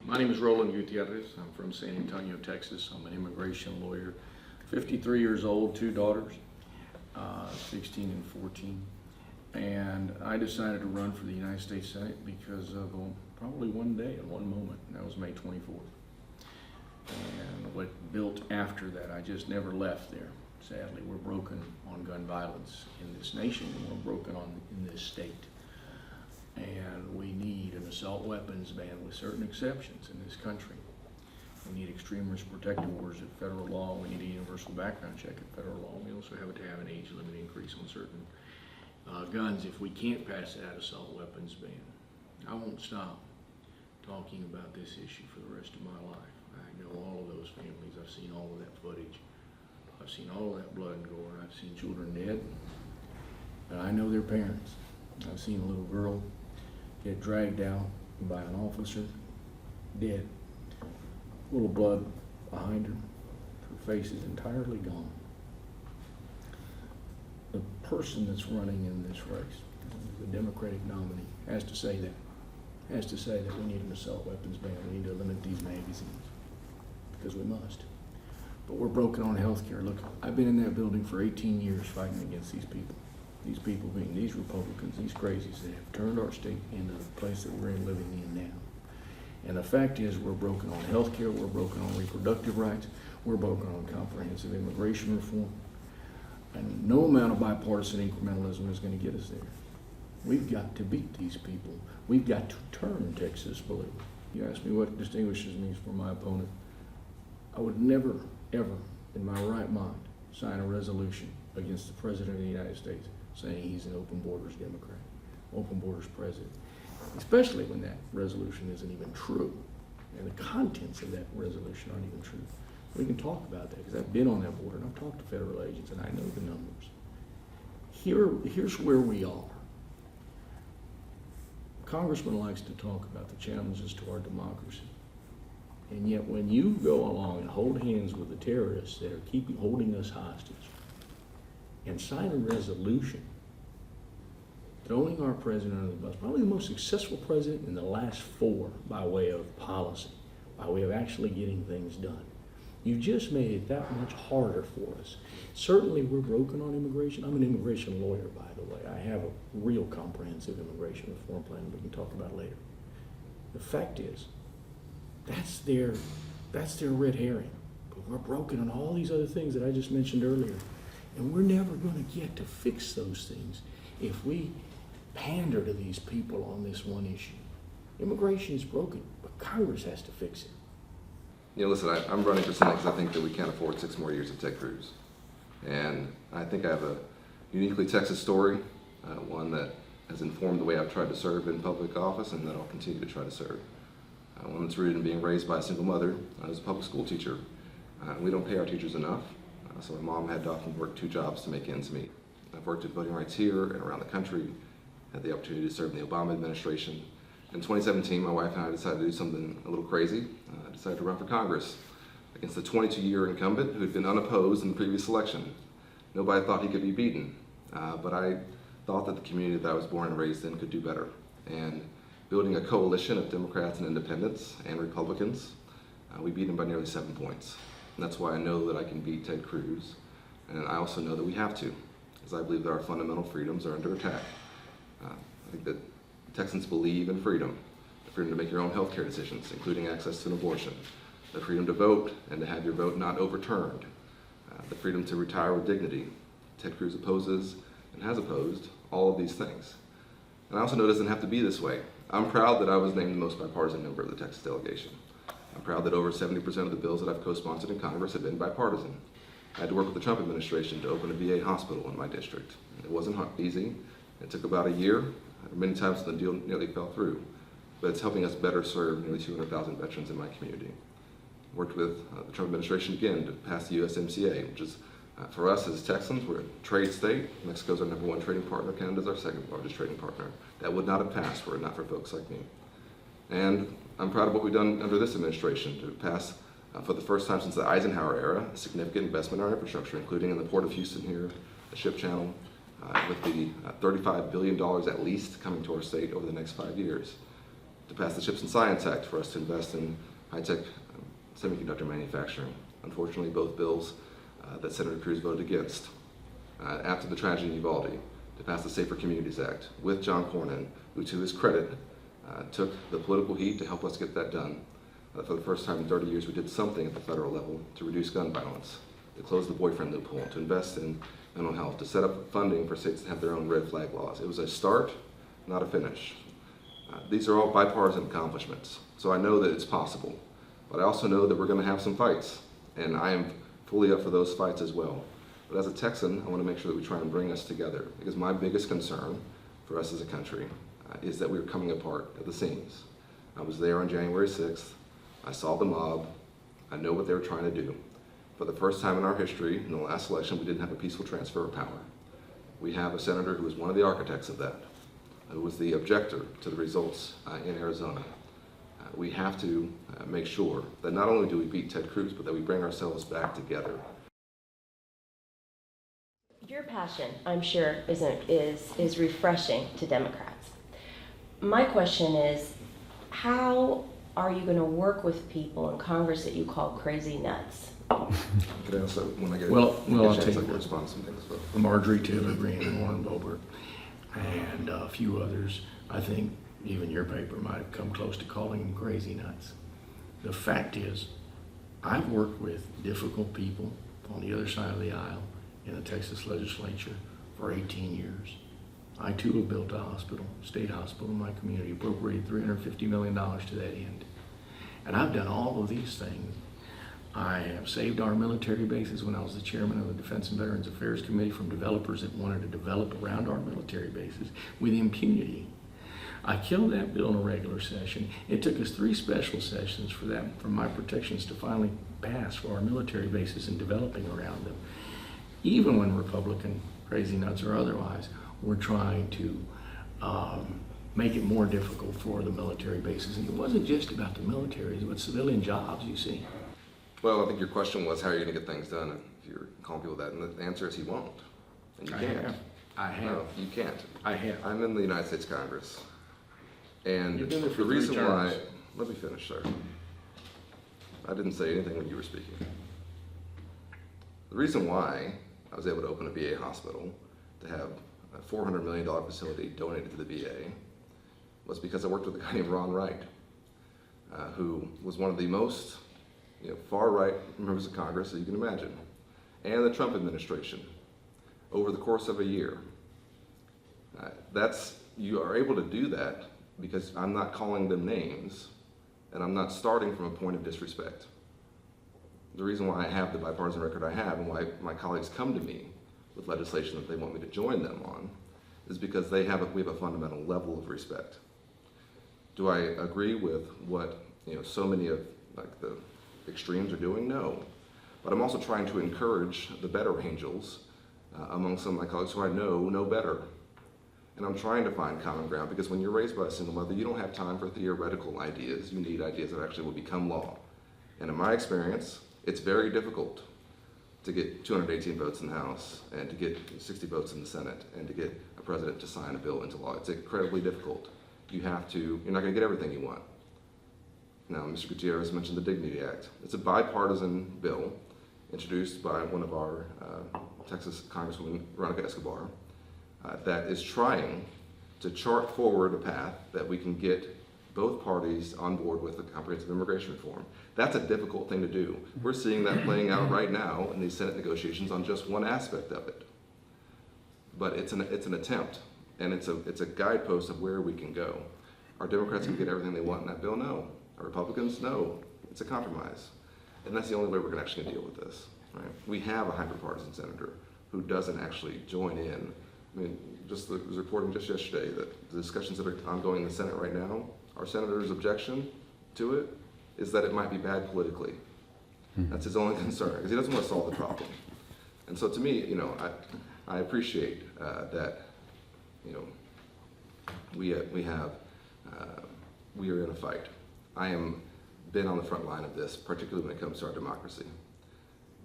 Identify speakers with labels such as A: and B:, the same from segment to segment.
A: My name is Roland Gutierrez. I'm from San Antonio, Texas. I'm an immigration lawyer, 53 years old, two daughters, 16 and 14. And I decided to run for the United States Senate because of probably one day and one moment, and that was May 24th. And what built after that, I just never left there. Sadly, we're broken on gun violence in this nation, and we're broken in this state. And we need an assault weapons ban with certain exceptions in this country. We need extreme risk protective orders at federal law. We need a universal background check at federal law. We also have to have an age limit increase on certain guns if we can't pass that assault weapons ban. I won't stop talking about this issue for the rest of my life. I know all of those families. I've seen all of that footage. I've seen all of that blood and gore. I've seen children dead, and I know their parents. I've seen a little girl get dragged out by an officer, dead. A little blood behind her. Her face is entirely gone. The person that's running in this race, the Democratic nominee, has to say that. Has to say that we need an assault weapons ban. We need to limit these magazines, because we must. But we're broken on health care. Look, I've been in that building for 18 years fighting against these people. These people being these Republicans, these crazies that have turned our state into the place that we're living in now. And the fact is, we're broken on health care, we're broken on reproductive rights, we're broken on comprehensive immigration reform. And no amount of bipartisan incrementalism is going to get us there. We've got to beat these people. We've got to turn Texas blue. You ask me what distinguishes me from my opponent. I would never, ever, in my right mind, sign a resolution against the President of the United States saying he's an open borders Democrat, open borders president, especially when that resolution isn't even true, and the contents of that resolution aren't even true. We can talk about that because I've been on that border and I've talked to federal agents and I know the numbers. Here's where we are. Congressman likes to talk about the challenges to our democracy. And yet when you go along and hold hands with the terrorists that are holding us hostage and sign a resolution throwing our president under the bus, probably the most successful president in the last four by way of policy, by way of actually getting things done. You've just made it that much harder for us. Certainly we're broken on immigration. I'm an immigration lawyer, by the way. I have a real comprehensive immigration reform plan we can talk about later. The fact is, that's their red herring. But we're broken on all these other things that I just mentioned earlier. And we're never going to get to fix those things if we pander to these people on this one issue. Immigration is broken, but Congress has to fix it.
B: You know, listen, I'm running for Senate because I think that we can't afford 6 more years of Ted Cruz. And I think I have a uniquely Texas story, one that has informed the way I've tried to serve in public office and that I'll continue to try to serve. One that's rooted in being raised by a single mother as a public school teacher. We don't pay our teachers enough, so my mom had to often work 2 jobs to make ends meet. I've worked at voting rights here and around the country, had the opportunity to serve in the Obama administration. In 2017, my wife and I decided to do something a little crazy. I decided to run for Congress against the 22-year incumbent who had been unopposed in the previous election. Nobody thought he could be beaten, but I thought that the community that I was born and raised in could do better. And building a coalition of Democrats and independents and Republicans, we beat him by nearly 7 points. And that's why I know that I can beat Ted Cruz. And I also know that we have to, because I believe that our fundamental freedoms are under attack. I think that Texans believe in freedom, the freedom to make your own health care decisions, including access to an abortion, the freedom to vote and to have your vote not overturned, the freedom to retire with dignity. Ted Cruz opposes and has opposed all of these things. And I also know it doesn't have to be this way. I'm proud that I was named the most bipartisan member of the Texas delegation. I'm proud that over 70% of the bills that I've co-sponsored in Congress have been bipartisan. I had to work with the Trump administration to open a VA hospital in my district. It wasn't easy. It took about a year. Many times the deal nearly fell through, but it's helping us better serve nearly 200,000 veterans in my community. Worked with the Trump administration again to pass the USMCA, which is, for us as Texans, we're a trade state. Mexico's our #1 trading partner, Canada's our 2nd largest trading partner. That would not have passed were it not for folks like me. And I'm proud of what we've done under this administration to pass, for the first time since the Eisenhower era, a significant investment in our infrastructure, including in the Port of Houston here, the ship channel, with the $35 billion at least coming to our state over the next 5 years. to pass the CHIPS and Science Act for us to invest in high-tech semiconductor manufacturing. Unfortunately, both bills that Senator Cruz voted against. After the tragedy in Uvalde, to pass the Safer Communities Act with John Cornyn, who to his credit took the political heat to help us get that done. For the first time in 30 years, we did something at the federal level to reduce gun violence, to close the boyfriend loophole, to invest in mental health, to set up funding for states that have their own red flag laws. It was a start, not a finish. These are all bipartisan accomplishments, so I know that it's possible. But I also know that we're going to have some fights, and I am fully up for those fights as well. But as a Texan, I want to make sure that we try and bring us together, because my biggest concern for us as a country is that we're coming apart at the seams. I was there on January 6th. I saw the mob. I know what they were trying to do. For the first time in our history, in the last election, we didn't have a peaceful transfer of power. We have a senator who was one of the architects of that, who was the objector to the results in Arizona. We have to make sure that not only do we beat Ted Cruz, but that we bring ourselves back together.
C: Your passion, I'm sure, is refreshing to Democrats. My question is, how are you going to work with people in Congress that you call crazy nuts?
B: Could I also, when I get
A: Well, I'll
B: a chance,
A: take
B: I can respond to some things. But
A: Marjorie Taylor Greene and Warren Boebert and a few others. I think even your paper might have come close to calling them crazy nuts. The fact is, I've worked with difficult people on the other side of the aisle in the Texas legislature for 18 years. I too have built a hospital, state hospital in my community, appropriated $350 million to that end. And I've done all of these things. I have saved our military bases when I was the chairman of the Defense and Veterans Affairs Committee from developers that wanted to develop around our military bases with impunity. I killed that bill in a regular session. It took us 3 special sessions for my protections to finally pass for our military bases and developing around them. Even when Republican crazy nuts or otherwise, we're trying to make it more difficult for the military bases. And it wasn't just about the military, it was civilian jobs, you see.
B: well, I think your question was, how are you going to get things done if you're calling people that? And the answer is he won't. And you can't.
A: I have.
B: No, you can't.
A: I have.
B: I'm in the United States Congress. And
A: You've been there for
B: the
A: 3
B: reason
A: terms.
B: why, let me finish, sir. I didn't say anything when you were speaking. The reason why I was able to open a VA hospital, to have a $400 million facility donated to the VA, was because I worked with a guy named Ron Wright, who was one of the most far-right members of Congress that you can imagine, and the Trump administration, over the course of a year. You are able to do that because I'm not calling them names, and I'm not starting from a point of disrespect. The reason why I have the bipartisan record I have, and why my colleagues come to me with legislation that they want me to join them on, is because we have a fundamental level of respect. Do I agree with what so many of the extremes are doing? No. But I'm also trying to encourage the better angels among some of my colleagues who I know better. And I'm trying to find common ground, because when you're raised by a single mother, you don't have time for theoretical ideas. You need ideas that actually will become law. And in my experience, it's very difficult to get 218 votes in the House, and to get 60 votes in the Senate, and to get a president to sign a bill into law. It's incredibly difficult. You're not going to get everything you want. Now, Mr. Gutierrez mentioned the Dignity Act. It's a bipartisan bill introduced by one of our Texas Congresswoman, Veronica Escobar, that is trying to chart forward a path that we can get both parties on board with the comprehensive immigration reform. That's a difficult thing to do. We're seeing that playing out right now in these Senate negotiations on just one aspect of it. But it's an attempt, and it's a guidepost of where we can go. Are Democrats going to get everything they want in that bill? No. Are Republicans? No. It's a compromise. And that's the only way we're going to actually deal with this. Right? We have a hyperpartisan senator who doesn't actually join in. I mean, was reporting just yesterday that the discussions that are ongoing in the Senate right now, our senator's objection to it is that it might be bad politically. That's his only concern, because he doesn't want to solve the problem. And so to me, I appreciate that, we are in a fight. I am been on the front line of this, particularly when it comes to our democracy.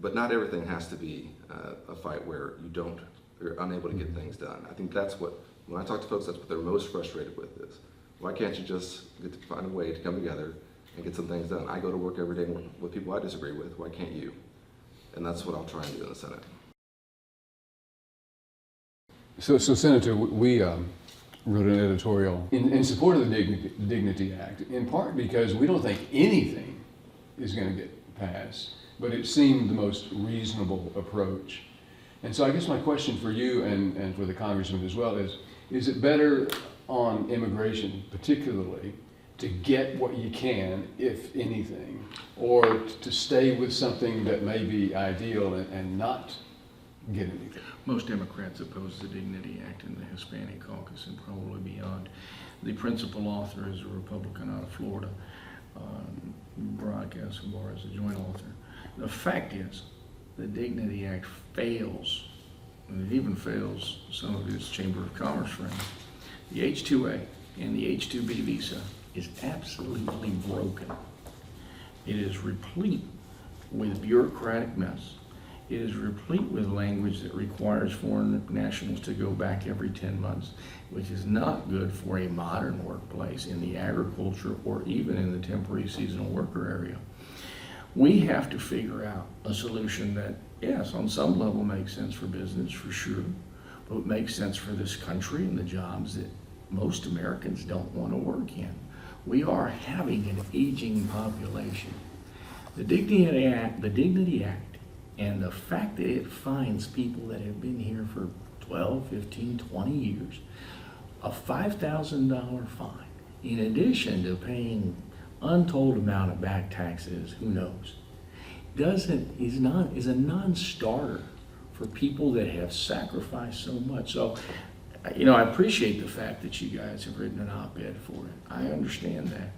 B: But not everything has to be a fight where you're unable to get things done. I think that's when I talk to folks, that's what they're most frustrated with is, Why can't you just get to find a way to come together and get some things done? I go to work every day with people I disagree with. Why can't you? And that's what I'll try and do in the Senate.
D: So Senator, we wrote an editorial in support of the Dignity Act, in part because we don't think anything is going to get passed, but it seemed the most reasonable approach. And so I guess my question for you and for the Congressman as well is it better on immigration particularly to get what you can, if anything, or to stay with something that may be ideal and not get anything?
A: Most Democrats oppose the Dignity Act in the Hispanic caucus and probably beyond. The principal author is a Republican out of Florida, Barack Escobar is a joint author. The fact is, the Dignity Act fails, and it even fails some of its Chamber of Commerce friends. The H-2A and the H-2B visa is absolutely broken. It is replete with bureaucratic mess. It is replete with language that requires foreign nationals to go back every 10 months, which is not good for a modern workplace in the agriculture or even in the temporary seasonal worker area. We have to figure out a solution that, yes, on some level makes sense for business, for sure, but makes sense for this country and the jobs that most Americans don't want to work in. We are having an aging population. The Dignity Act and the fact that it fines people that have been here for 12, 15, 20 years a $5,000 fine, in addition to paying untold amount of back taxes, who knows, is a non-starter for people that have sacrificed so much. So, I appreciate the fact that you guys have written an op-ed for it. I understand that.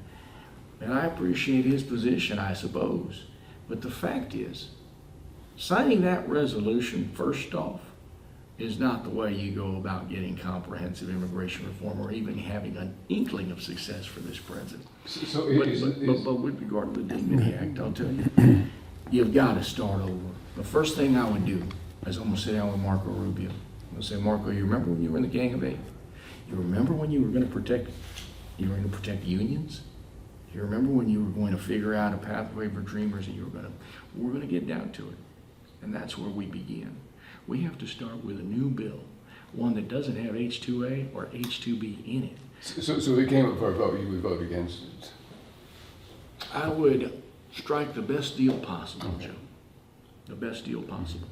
A: And I appreciate his position, I suppose. But the fact is, signing that resolution first off is not the way you go about getting comprehensive immigration reform or even having an inkling of success for this president. But with regard to the Dignity Act, I'll tell you, you've got to start over. The first thing I would do is I'm going to sit down with Marco Rubio. I'm going to say, Marco, you remember when you were in the Gang of Eight? You remember when you were going to protect unions? You remember when you were going to figure out a pathway for dreamers and we're going to get down to it. And that's where we begin. We have to start with a new bill, one that doesn't have H-2A or H-2B in it.
D: So it came up for a vote, you would vote against it?
A: I would strike the best deal possible, Joe. The best deal possible.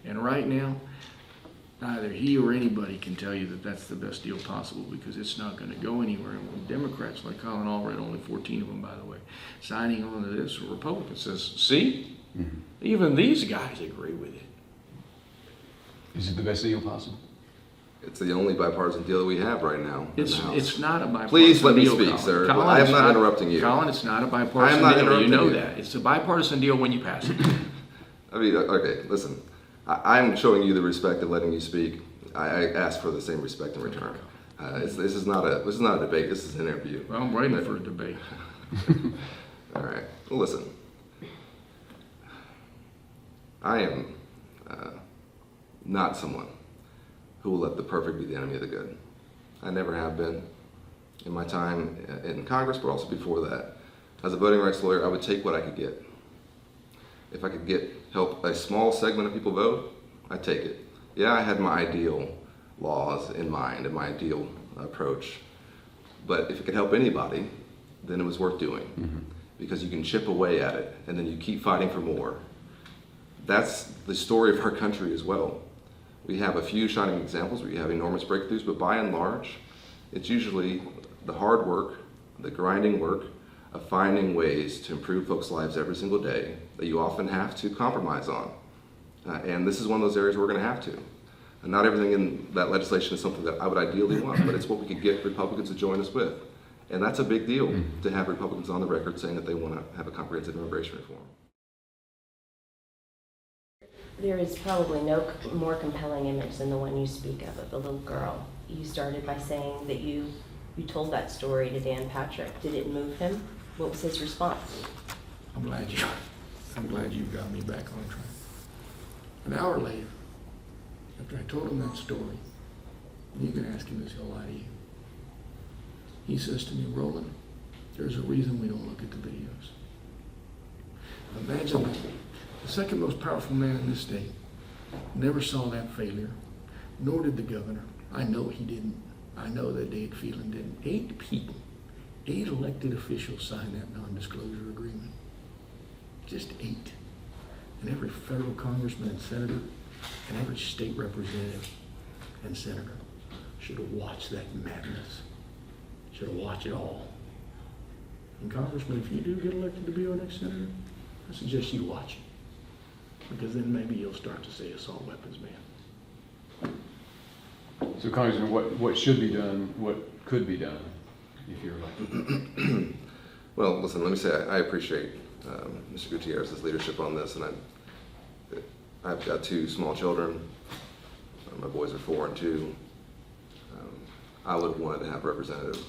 A: And right now, neither he or anybody can tell you that that's the best deal possible because it's not going to go anywhere. And when Democrats like Colin Allred, only 14 of them, by the way, signing on to this, or Republicans says, see, even these guys agree with it.
D: Is it the best deal possible?
B: It's the only bipartisan deal that we have right now in the House.
A: It's not a bipartisan deal.
B: Please let me speak,
A: Colin.
B: sir.
A: Colin,
B: I am not interrupting you.
A: Colin, it's not a
B: I
A: bipartisan
B: am not
A: deal. You
B: interrupting
A: know
B: you.
A: that. It's a bipartisan deal when you pass it.
B: I mean, okay, listen. I'm showing you the respect of letting you speak. I ask for the same respect in return. This is not a debate. This is an interview.
A: Well, I'm waiting for a debate.
B: All right. Well, listen. I am not someone who will let the perfect be the enemy of the good. I never have been. In my time in Congress, but also before that, as a voting rights lawyer, I would take what I could get. If I could help a small segment of people vote, I'd take it. Yeah, I had my ideal laws in mind and my ideal approach, but if it could help anybody, then it was worth doing, because you can chip away at it and then you keep fighting for more. That's the story of our country as well. We have a few shining examples where you have enormous breakthroughs, but by and large, it's usually the hard work, the grinding work of finding ways to improve folks' lives every single day that you often have to compromise on. And this is one of those areas we're going to have to. And not everything in that legislation is something that I would ideally want, but it's what we could get Republicans to join us with. And that's a big deal to have Republicans on the record saying that they want to have a comprehensive immigration reform.
C: There is probably no more compelling image than the one you speak of the little girl. You started by saying that you told that story to Dan Patrick. Did it move him? What was his response?
A: I'm glad you got me back on track. An hour later, after I told him that story, you can ask him this, he'll lie to you. He says to me, Roland, there's a reason we don't look at the videos. Imagine that. The second most powerful man in this state never saw that failure, nor did the governor. I know he didn't. I know that Dade Phelan didn't. 8 people, 8 elected officials signed that non-disclosure agreement. Just 8. And every federal congressman and senator and every state representative and senator should have watched that madness. Should have watched it all. And Congressman, if you do get elected to be our next senator, I suggest you watch it. Because then maybe you'll start to say assault weapons ban.
D: So Congressman, what should be done, what could be done if you're elected?
B: Well, listen, let me say I appreciate Mr. Gutierrez's leadership on this, and I've got 2 small children. My boys are 4 and 2. I would have wanted to have a representative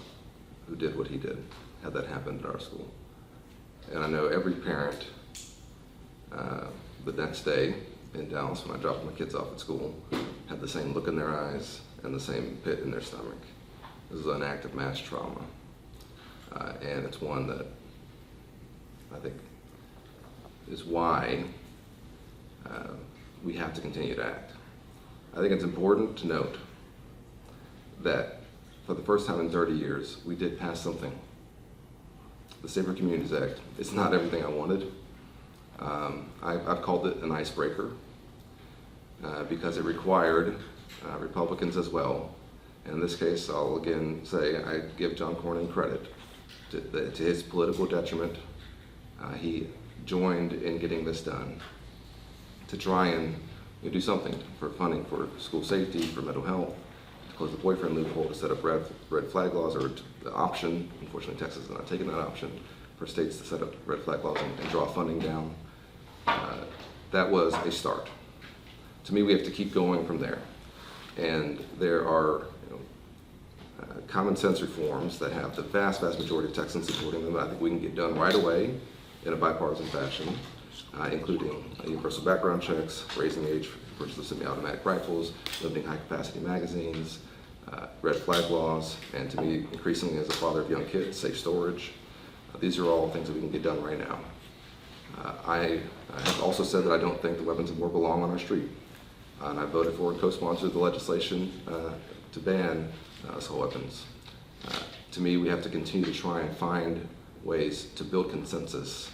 B: who did what he did, had that happen at our school. And I know every parent, the next day in Dallas when I dropped my kids off at school, had the same look in their eyes and the same pit in their stomach. This is an act of mass trauma. And it's one that I think is why we have to continue to act. I think it's important to note that for the first time in 30 years, we did pass something. The Safer Communities Act. It's not everything I wanted. I've called it an icebreaker because it required Republicans as well. And in this case, I'll again say I give John Cornyn credit to his political detriment. He joined in getting this done to try and do something for funding for school safety, for mental health, to close the boyfriend loophole, to set up red flag laws, or the option. Unfortunately, Texas is not taking that option for states to set up red flag laws and draw funding down. That was a start. To me, we have to keep going from there. And there are common sense reforms that have the vast majority of Texans supporting them. I think we can get done right away in a bipartisan fashion, including universal background checks, raising the age for purchase of semi-automatic rifles, limiting high-capacity magazines, red flag laws, and to me, increasingly as a father of young kids, safe storage. These are all things that we can get done right now. I have also said that I don't think the weapons of war belong on our street. And I voted for and co-sponsored the legislation to ban assault weapons. To me, we have to continue to try and find ways to build consensus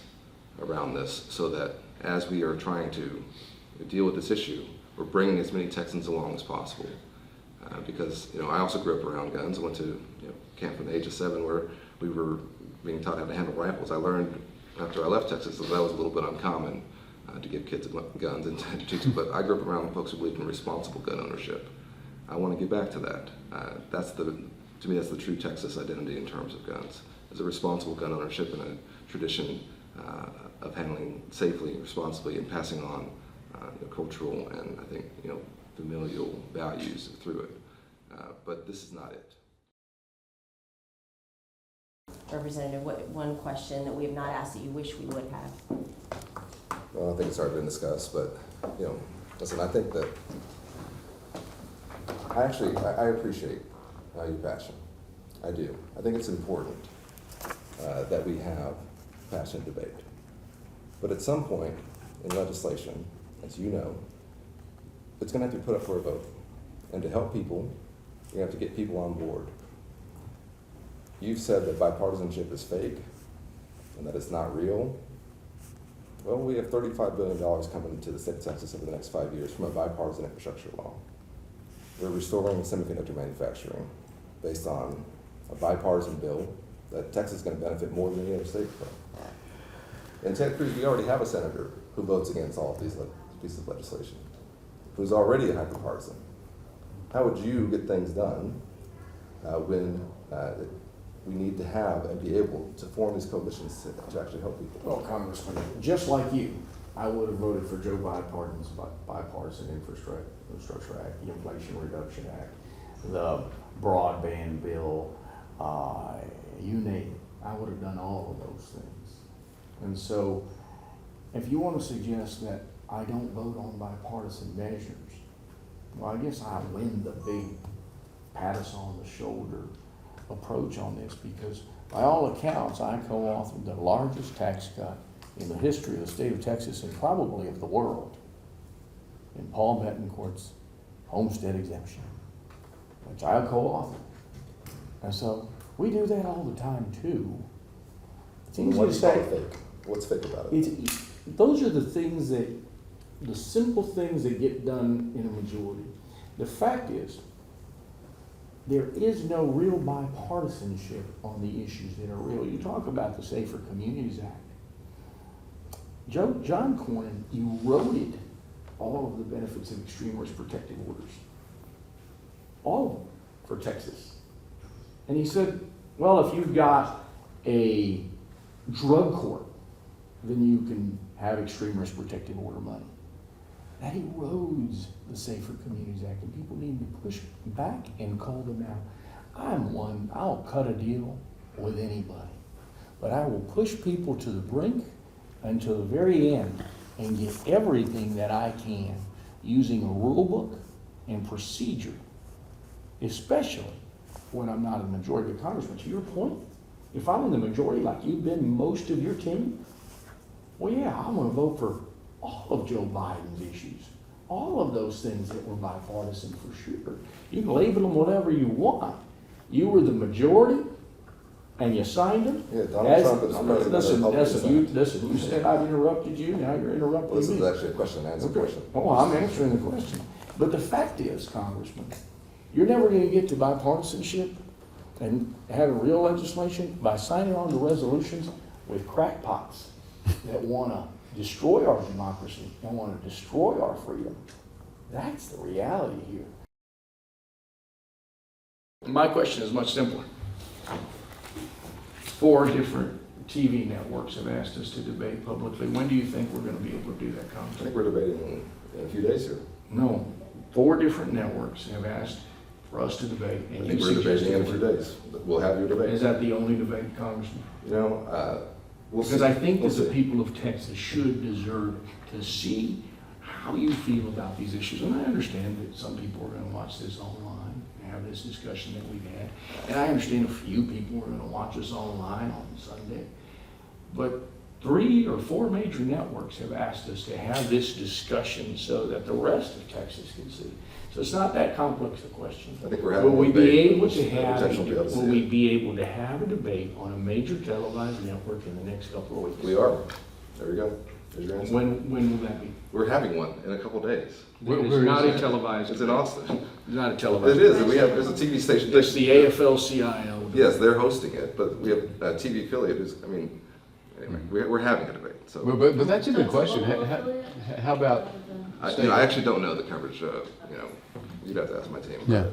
B: around this so that as we are trying to deal with this issue, we're bringing as many Texans along as possible. Because I also grew up around guns. I went to camp from the age of 7 where we were being taught how to handle rifles. I learned after I left Texas that was a little bit uncommon to give kids guns and to teach them. But I grew up around folks who believed in responsible gun ownership. I want to get back to that. To me, that's the true Texas identity in terms of guns. Is a responsible gun ownership and a tradition of handling safely, responsibly, and passing on cultural and I think familial values through it. But this is not it.
C: Representative, one question that we have not asked that you wish we would have?
B: Well, I think it's already been discussed, but listen, I think that I appreciate your passion. I do. I think it's important that we have passionate debate. But at some point in legislation, as you know, it's going to have to be put up for a vote. And to help people, you have to get people on board. You've said that bipartisanship is fake and that it's not real. Well, we have $35 billion coming to the state of Texas over the next 5 years from a bipartisan infrastructure law. We're restoring semiconductor manufacturing based on a bipartisan bill that Texas is going to benefit more than any other state from. And Ted Cruz, we already have a senator who votes against all of these pieces of legislation, who's already a hyperpartisan. How would you get things done when we need to have and be able to form these coalitions to actually help people?
E: Well, Congressman, just like you, I would have voted for Joe Biden's bipartisan infrastructure act, the Inflation Reduction Act, the broadband bill, you name it. I would have done all of those things. And so, if you want to suggest that I don't vote on bipartisan measures, well, I guess I win the big pat us on the shoulder approach on this, because by all accounts, I co-authored the largest tax cut in the history of the state of Texas and probably of the world, in Paul Betancourt's homestead exemption, which I co-authored. And so we do that all the time too. It's easy
F: What
E: to
F: do you call
E: say.
F: it fake? What's fake about it?
E: Those are the things that, the simple things that get done in a majority. The fact is, there is no real bipartisanship on the issues that are real. You talk about the Safer Communities Act. John Cornyn eroded all of the benefits of extreme risk protective orders. All of them for Texas. And he said, well, if you've got a drug court, then you can have extreme risk protective order money. That erodes the Safer Communities Act, and people need to push back and call them out. I'll cut a deal with anybody, but I will push people to the brink until the very end and get everything that I can using a rule book and procedure, especially when I'm not in the majority. But Congressman, to your point, if I'm in the majority like you've been most of your team, well, yeah, I'm gonna vote for all of Joe Biden's issues, all of those things that were bipartisan for sure. You can label them whatever you want. You were the majority, and you signed them.
F: Yeah, Donald Trump is president of the Republican
E: Listen, you said I've interrupted you, now you're interrupting
F: This
E: me.
F: is actually a question and answer question.
E: Oh, I'm answering the question. But the fact is, Congressman, you're never gonna get to bipartisanship and have real legislation by signing on to resolutions with crackpots that wanna destroy our democracy and wanna destroy our freedom. That's the reality here.
A: My question is much simpler. 4 different TV networks have asked us to debate publicly. When do you think we're gonna be able to do that,
F: I
A: Congressman?
F: think we're debating in a few days here.
A: No, 4 different networks have asked for us to debate,
F: I
A: and
F: think
A: you
F: we're debating in a
A: suggested.
F: few days. We'll have your debate.
A: Is that the only debate, Congressman?
F: You know, we'll see.
A: Because I think
F: We'll
A: that the
F: see.
A: people of Texas should deserve to see how you feel about these issues. And I understand that some people are gonna watch this online and have this discussion that we've had. And I understand a few people are gonna watch us online on Sunday. But 3 or 4 major networks have asked us to have this discussion so that the rest of Texas can see. So it's not that complex a question.
F: I think we're having
A: Will
F: a
A: we be
F: debate,
A: able
F: which
A: to have,
F: potential to be able to
A: will
F: see
A: we
F: it.
A: be able to have a debate on a major televised network in the next couple of weeks?
F: We are. There we go. There's your answer.
A: When will that be?
F: We're having one in a couple days.
D: Where
A: It's
D: is
A: not a
D: that?
A: televised.
F: It's in Austin.
A: It's not a televised.
F: It is, and there's a TV station.
A: It's the AFL-CIO.
F: Yes, they're hosting it, but we have a TV affiliate who's, I mean, anyway, we're having a debate, so.
D: But that's a good question. How about,
F: I actually don't know the coverage, you'd have to ask my team.
D: Yeah.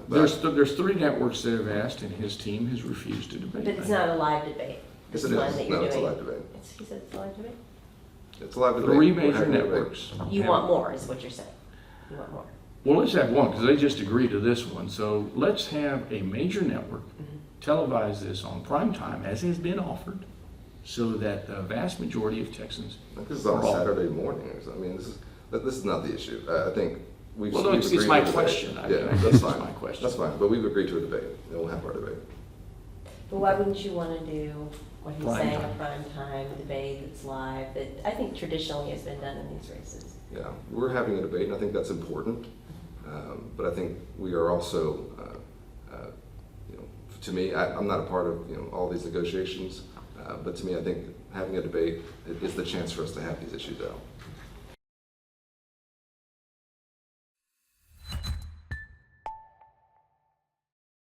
F: But
A: There's 3 networks that have asked, and his team has refused to debate.
C: But it's not a live debate.
F: Yes,
C: This
F: it
C: one
F: is.
C: that
F: No,
C: you're
F: it's a
C: doing.
F: live debate.
C: He said it's a live debate?
F: It's a live debate.
A: 3
F: We're
A: major
F: having a debate.
A: networks.
C: You
A: have-
C: want more, is what you're saying. You want more.
A: Well, let's have one, because they just agreed to this one. So let's have a major network televise this on prime time, as has been offered, so that the vast majority of Texans.
F: I think this is on
A: are all-
F: Saturday morning, I mean, this is not the issue. I think we've.
A: Well, no,
F: we've
A: it's
F: agreed
A: my
F: to a debate.
A: question. I
F: Yeah,
A: guess
F: that's
A: it's
F: fine.
A: my question.
F: That's fine, but we've agreed to a debate, and we'll have our debate.
C: But why wouldn't you want to do what he's
A: Prime
C: saying,
A: time.
C: a prime time debate that's live, that I think traditionally has been done in these races?
F: Yeah, we're having a debate, and I think that's important. But I think we are also, to me, I'm not a part of, all these negotiations. But to me, I think having a debate is the chance for us to have these issues out.